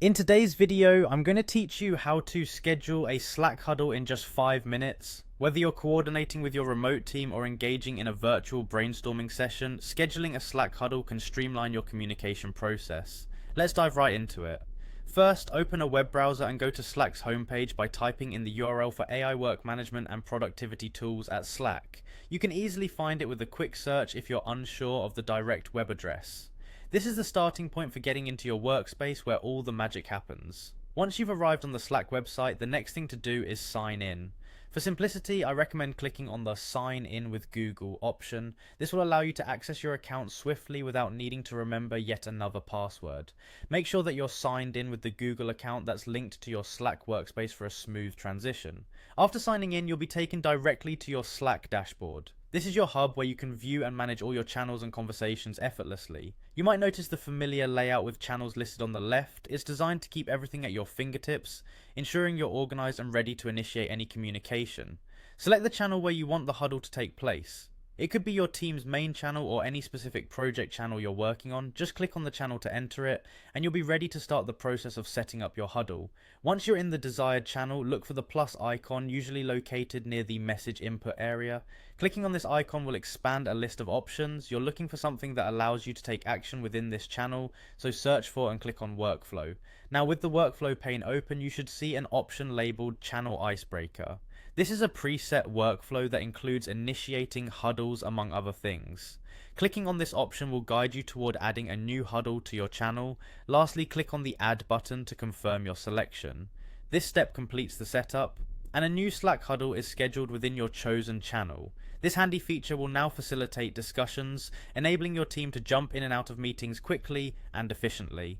In today's video, I'm going to teach you how to schedule a Slack huddle in just 5 minutes. Whether you're coordinating with your remote team or engaging in a virtual brainstorming session, scheduling a Slack huddle can streamline your communication process. Let's dive right into it. First, open a web browser and go to Slack's homepage by typing in the URL for AI work management and productivity tools at Slack. You can easily find it with a quick search if you're unsure of the direct web address. This is the starting point for getting into your workspace where all the magic happens. Once you've arrived on the Slack website, the next thing to do is sign in. For simplicity, I recommend clicking on the Sign In with Google option. This will allow you to access your account swiftly without needing to remember yet another password. Make sure that you're signed in with the Google account that's linked to your Slack workspace for a smooth transition. After signing in, you'll be taken directly to your Slack dashboard. This is your hub where you can view and manage all your channels and conversations effortlessly. You might notice the familiar layout with channels listed on the left. It's designed to keep everything at your fingertips, ensuring you're organized and ready to initiate any communication. Select the channel where you want the huddle to take place. It could be your team's main channel or any specific project channel you're working on. Just click on the channel to enter it, and you'll be ready to start the process of setting up your huddle. Once you're in the desired channel, look for the plus icon, usually located near the message input area. Clicking on this icon will expand a list of options. You're looking for something that allows you to take action within this channel, so search for and click on workflow. Now with the workflow pane open, you should see an option labeled channel icebreaker. This is a preset workflow that includes initiating huddles among other things. Clicking on this option will guide you toward adding a new huddle to your channel. Lastly, click on the add button to confirm your selection. This step completes the setup, and a new Slack huddle is scheduled within your chosen channel. This handy feature will now facilitate discussions, enabling your team to jump in and out of meetings quickly and efficiently.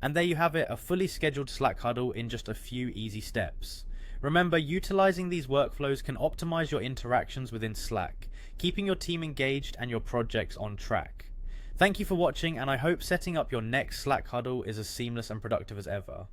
And there you have it, a fully scheduled Slack huddle in just a few easy steps. Remember, utilizing these workflows can optimize your interactions within Slack, keeping your team engaged and your projects on track. Thank you for watching, and I hope setting up your next Slack huddle is as seamless and productive as ever.